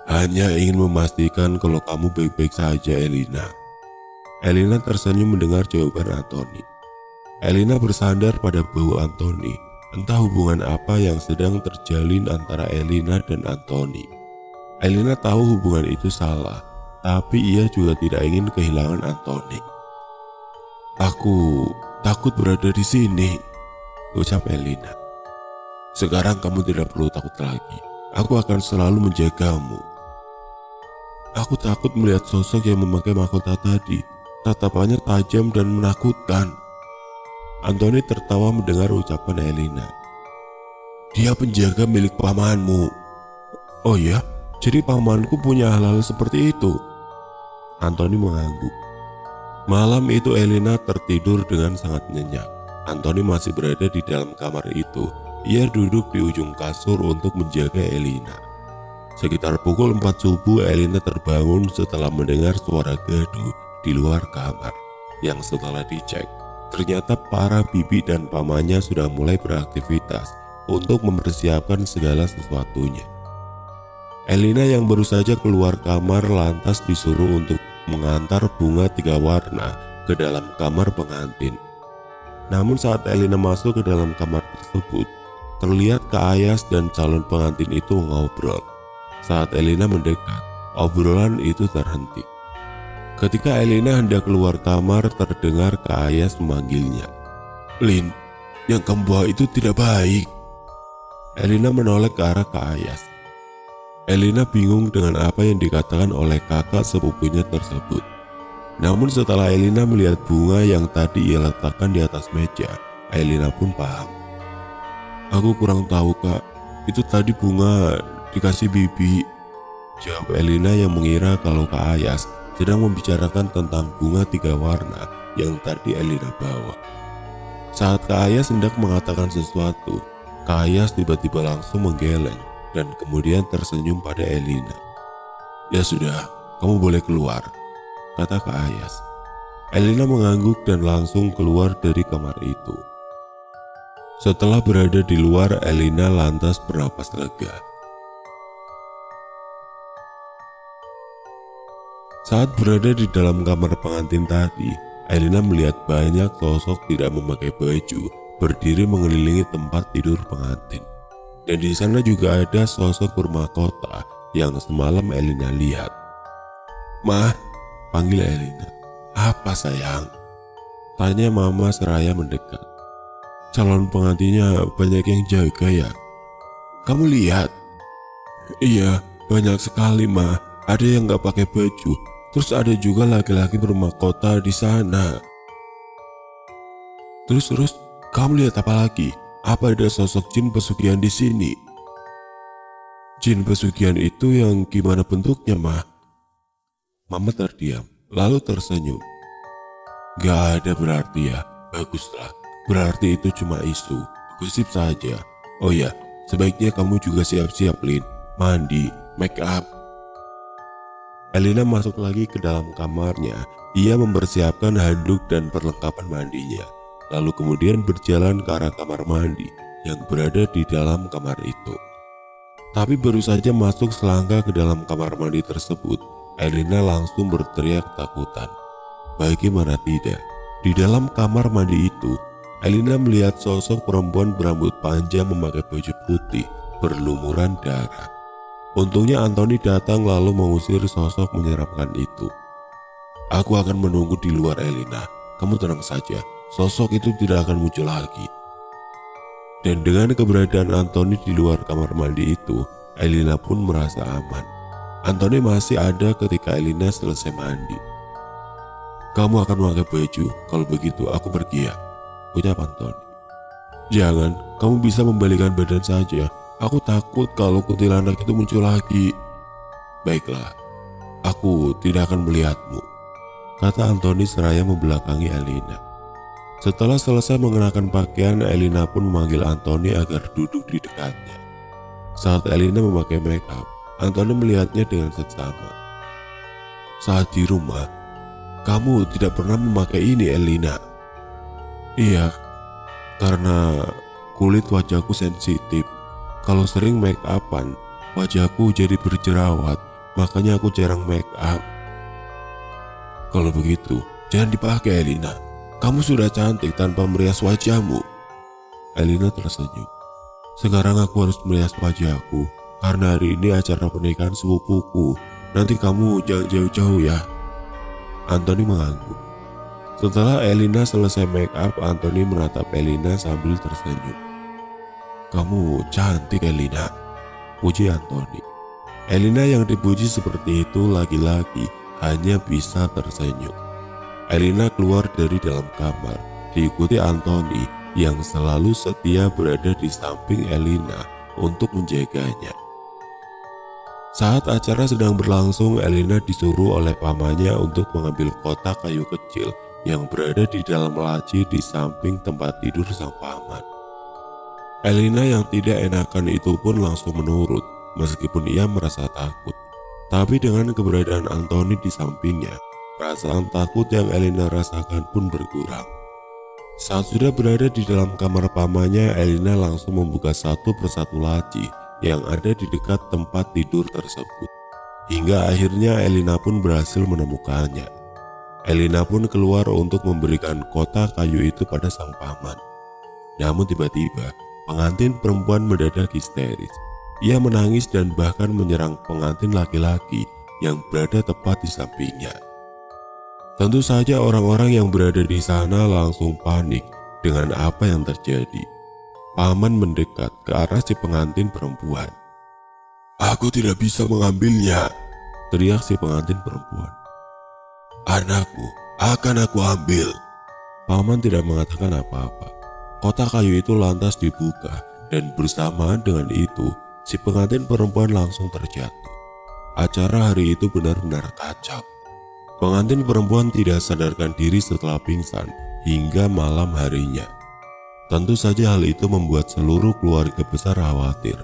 Hanya ingin memastikan kalau kamu baik-baik saja, Elina. Elina tersenyum mendengar jawaban Anthony. Elina bersandar pada bau Anthony. Entah hubungan apa yang sedang terjalin antara Elina dan Anthony. Elina tahu hubungan itu salah, tapi ia juga tidak ingin kehilangan Anthony. Aku takut berada di sini, ucap Elina. Sekarang kamu tidak perlu takut lagi. Aku akan selalu menjagamu. Aku takut melihat sosok yang memakai mahkota tadi. Tatapannya tajam dan menakutkan. Anthony tertawa mendengar ucapan Elina. Dia penjaga milik pamanmu. Oh ya, jadi pamanku punya hal-hal seperti itu. Anthony mengangguk. Malam itu Elina tertidur dengan sangat nyenyak. Anthony masih berada di dalam kamar itu. Ia duduk di ujung kasur untuk menjaga Elina. Sekitar pukul 4 subuh Elina terbangun setelah mendengar suara gaduh di luar kamar. Yang setelah dicek, ternyata para bibi dan pamannya sudah mulai beraktivitas untuk mempersiapkan segala sesuatunya. Elina yang baru saja keluar kamar lantas disuruh untuk mengantar bunga 3 warna ke dalam kamar pengantin. Namun saat Elina masuk ke dalam kamar tersebut, terlihat Kak Ayas dan calon pengantin itu ngobrol. Saat Elina mendekat, obrolan itu terhenti. Ketika Elina hendak keluar kamar, terdengar Kak Ayas memanggilnya. Lin, yang kamu bawa itu tidak baik. Elina menoleh ke arah Kak Ayas. Elina bingung dengan apa yang dikatakan oleh kakak sepupunya tersebut. Namun setelah Elina melihat bunga yang tadi ia letakkan di atas meja, Elina pun paham. Aku kurang tahu kak, itu tadi bunga dikasih bibi, jawab Elina yang mengira kalau Kak Ayas sedang membicarakan tentang bunga 3 warna yang tadi Elina bawa. Saat Kak Ayas hendak mengatakan sesuatu, Kak Ayas tiba-tiba langsung menggeleng dan kemudian tersenyum pada Elina. Ya sudah, kamu boleh keluar, kata Kak Ayas. Elina mengangguk dan langsung keluar dari kamar itu. Setelah berada di luar, Elina lantas bernapas lega. Saat berada di dalam kamar pengantin tadi, Elina melihat banyak sosok tidak memakai baju berdiri mengelilingi tempat tidur pengantin. Dan di sana juga ada sosok bermahkota yang semalam Elina lihat. "Mah," panggil Elina. "Apa sayang?" tanya mama seraya mendekat. "Calon pengantinnya banyak yang jaga ya? Kamu lihat?" "Iya, banyak sekali mah. Ada yang gak pakai baju. Terus ada juga laki-laki bermahkota di sana." Terus, kamu lihat apa lagi? Apa ada sosok jin pesugihan di sini?" "Jin pesugihan itu yang gimana bentuknya, mah?" Mama terdiam, lalu tersenyum. "Gak ada berarti ya? Baguslah. Berarti itu cuma isu, gosip saja. Oh ya, sebaiknya kamu juga siap-siap, Lin. Mandi, make up." Elina masuk lagi ke dalam kamarnya. Ia mempersiapkan handuk dan perlengkapan mandinya. Lalu kemudian berjalan ke arah kamar mandi yang berada di dalam kamar itu. Tapi baru saja masuk selangkah ke dalam kamar mandi tersebut, Elina langsung berteriak ketakutan. Bagaimana tidak, di dalam kamar mandi itu, Elina melihat sosok perempuan berambut panjang memakai baju putih berlumuran darah. Untungnya Anthony datang lalu mengusir sosok menyeramkan itu. "Aku akan menunggu di luar, Elina. Kamu tenang saja, sosok itu tidak akan muncul lagi." Dan dengan keberadaan Anthony di luar kamar mandi itu, Elina pun merasa aman. Anthony masih ada ketika Elina selesai mandi. "Kamu akan memakai baju, kalau begitu aku pergi ya," ucap Anthony. "Jangan, kamu bisa membalikan badan saja. Aku takut kalau kuntilanak itu muncul lagi." "Baiklah, aku tidak akan melihatmu," kata Anthony seraya membelakangi Elina. Setelah selesai mengenakan pakaian, Elina pun memanggil Anthony agar duduk di dekatnya. Saat Elina memakai make up, Anthony melihatnya dengan seksama. "Saat di rumah, kamu tidak pernah memakai ini, Elina." "Iya, karena kulit wajahku sensitif. Kalau sering make upan, wajahku jadi berjerawat. makanya aku jarang make up. Kalau begitu, jangan dipakai Elina. Kamu sudah cantik tanpa merias wajahmu. Elina tersenyum. Sekarang aku harus merias wajahku karena hari ini acara pernikahan sepupuku. Nanti kamu jangan jauh-jauh ya. Anthony mengangguk. Setelah Elina selesai make up, Anthony menatap Elina sambil tersenyum. Kamu cantik Elina, puji Anthony. Elina yang dipuji seperti itu lagi-lagi hanya bisa tersenyum. Elina keluar dari dalam kamar, diikuti Anthony yang selalu setia berada di samping Elina untuk menjaganya. Saat acara sedang berlangsung, Elina disuruh oleh pamannya untuk mengambil kotak kayu kecil yang berada di dalam laci di samping tempat tidur sang paman. Elina yang tidak enakan itu pun langsung menurut, meskipun ia merasa takut. Tapi dengan keberadaan Anthony di sampingnya, perasaan takut yang Elina rasakan pun berkurang. Saat sudah berada di dalam kamar pamannya, Elina langsung membuka satu persatu laci yang ada di dekat tempat tidur tersebut. Hingga akhirnya Elina pun berhasil menemukannya. Elina pun keluar untuk memberikan kotak kayu itu pada sang paman. Namun tiba-tiba, pengantin perempuan mendadak histeris. Ia menangis dan bahkan menyerang pengantin laki-laki yang berada tepat di sampingnya. Tentu saja orang-orang yang berada di sana langsung panik dengan apa yang terjadi. Paman mendekat ke arah si pengantin perempuan. "Aku tidak bisa mengambilnya," teriak si pengantin perempuan. "Anakku akan aku ambil." Paman tidak mengatakan apa-apa. Kotak kayu itu lantas dibuka dan bersamaan dengan itu si pengantin perempuan langsung terjatuh. Acara hari itu benar-benar kacau. Pengantin perempuan tidak sadarkan diri setelah pingsan hingga malam harinya. Tentu saja hal itu membuat seluruh keluarga besar khawatir.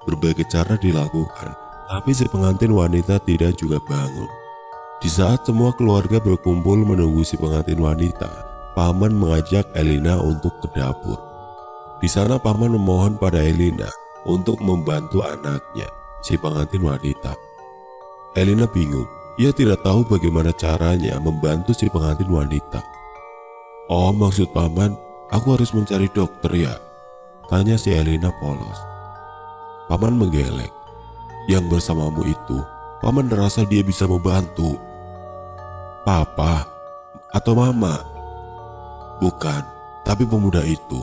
Berbagai cara dilakukan, tapi si pengantin wanita tidak juga bangun. Di saat semua keluarga berkumpul menunggu si pengantin wanita, paman mengajak Elina untuk ke dapur. Di sana paman memohon pada Elina untuk membantu anaknya, si pengantin wanita. Elina bingung, ia tidak tahu bagaimana caranya membantu si pengantin wanita. "Oh, maksud paman, aku harus mencari dokter ya?" tanya si Elina polos. Paman menggeleng. "Yang bersamamu itu, paman merasa dia bisa membantu." "Papa atau mama?" "Bukan, tapi pemuda itu,"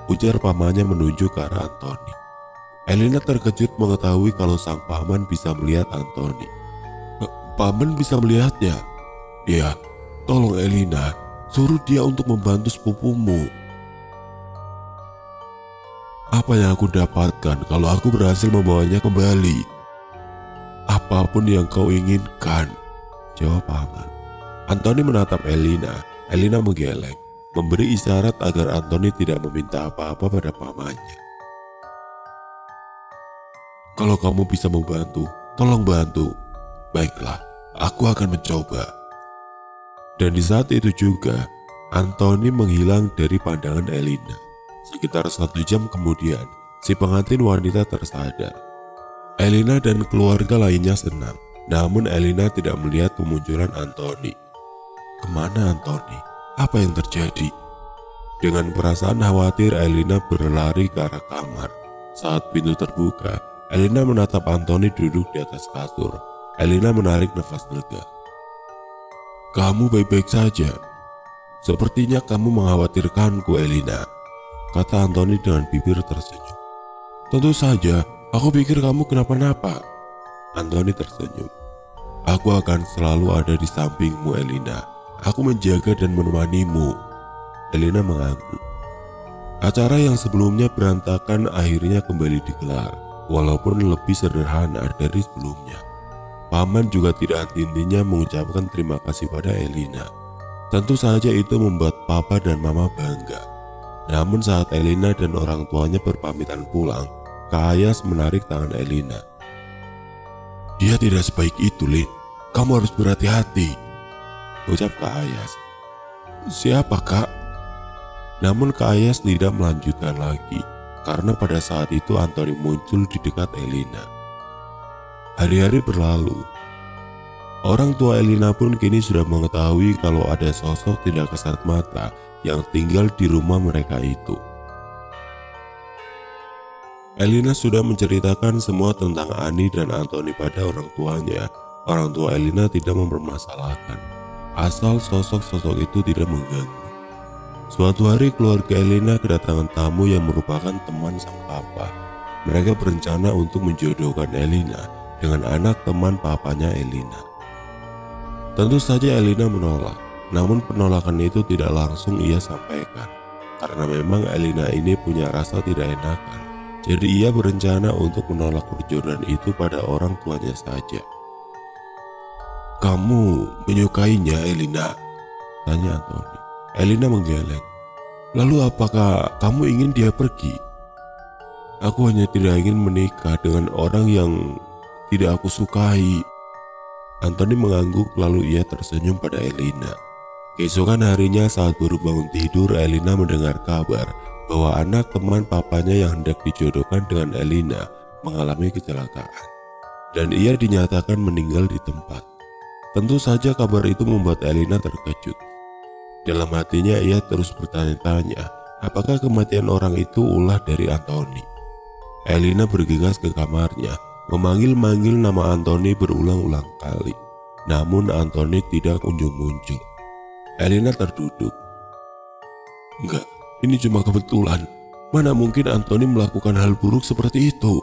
ujar pamannya menunjuk ke arah Anthony. Elina terkejut mengetahui kalau sang paman bisa melihat Anthony. "Paman bisa melihatnya?" "Ya, tolong Elina, suruh dia untuk membantu sepupumu." "Apa yang aku dapatkan kalau aku berhasil membawanya kembali?" "Apapun yang kau inginkan," jawab paman. Anthony menatap Elina. Elina menggeleng, memberi isyarat agar Anthony tidak meminta apa-apa pada pamannya. "Kalau kamu bisa membantu, tolong bantu." "Baiklah, aku akan mencoba." Dan di saat itu juga, Anthony menghilang dari pandangan Elina. Sekitar 1 jam kemudian, si pengantin wanita tersadar. Elina dan keluarga lainnya senang, namun Elina tidak melihat kemunculan Anthony. Kemana Anthony? Apa yang terjadi? Dengan perasaan khawatir, Elina berlari ke arah kamar. Saat pintu terbuka, Elina menatap Anthony duduk di atas kasur. Elina menarik nafas lega. "Kamu baik-baik saja? Sepertinya kamu mengkhawatirkanku, Elina," kata Anthony dengan bibir tersenyum. "Tentu saja, aku pikir kamu kenapa-napa." Anthony tersenyum. "Aku akan selalu ada di sampingmu, Elina. Aku menjaga dan menemanimu." Elina mengangguk. Acara yang sebelumnya berantakan akhirnya kembali digelar, walaupun lebih sederhana dari sebelumnya. Paman juga tidak henti-hentinya mengucapkan terima kasih pada Elina. Tentu saja itu membuat papa dan mama bangga. Namun saat Elina dan orang tuanya berpamitan pulang, Kak Ayas menarik tangan Elina. "Dia tidak sebaik itu, Lin. Kamu harus berhati-hati," ucap Kak Ayas. "Siapa, Kak?" Namun Kak Ayas tidak melanjutkan lagi, karena pada saat itu Anthony muncul di dekat Elina. Hari-hari berlalu. Orang tua Elina pun kini sudah mengetahui kalau ada sosok tidak kasat mata yang tinggal di rumah mereka itu. Elina sudah menceritakan semua tentang Ani dan Anthony pada orang tuanya. Orang tua Elina tidak mempermasalahkan, asal sosok-sosok itu tidak mengganggu. Suatu hari keluarga Elina kedatangan tamu yang merupakan teman sang papa. Mereka berencana untuk menjodohkan Elina dengan anak teman papanya Elina. Tentu saja Elina menolak, namun penolakan itu tidak langsung ia sampaikan. Karena memang Elina ini punya rasa tidak enakan. Jadi ia berencana untuk menolak perjodohan itu pada orang tuanya saja. "Kamu menyukainya, Elina?" tanya Anthony. Elina menggeleng. "Lalu apakah kamu ingin dia pergi?" "Aku hanya tidak ingin menikah dengan orang yang tidak aku sukai." Anthony mengangguk lalu ia tersenyum pada Elina. Keesokan harinya saat baru bangun tidur, Elina mendengar kabar bahwa anak teman papanya yang hendak dijodohkan dengan Elina mengalami kecelakaan. Dan ia dinyatakan meninggal di tempat. Tentu saja kabar itu membuat Elina terkejut. Dalam hatinya ia terus bertanya-tanya, apakah kematian orang itu ulah dari Anthony? Elina bergegas ke kamarnya, memanggil-manggil nama Anthony berulang-ulang kali. Namun Anthony tidak kunjung muncul. Elina terduduk. "Enggak, ini cuma kebetulan. Mana mungkin Anthony melakukan hal buruk seperti itu?"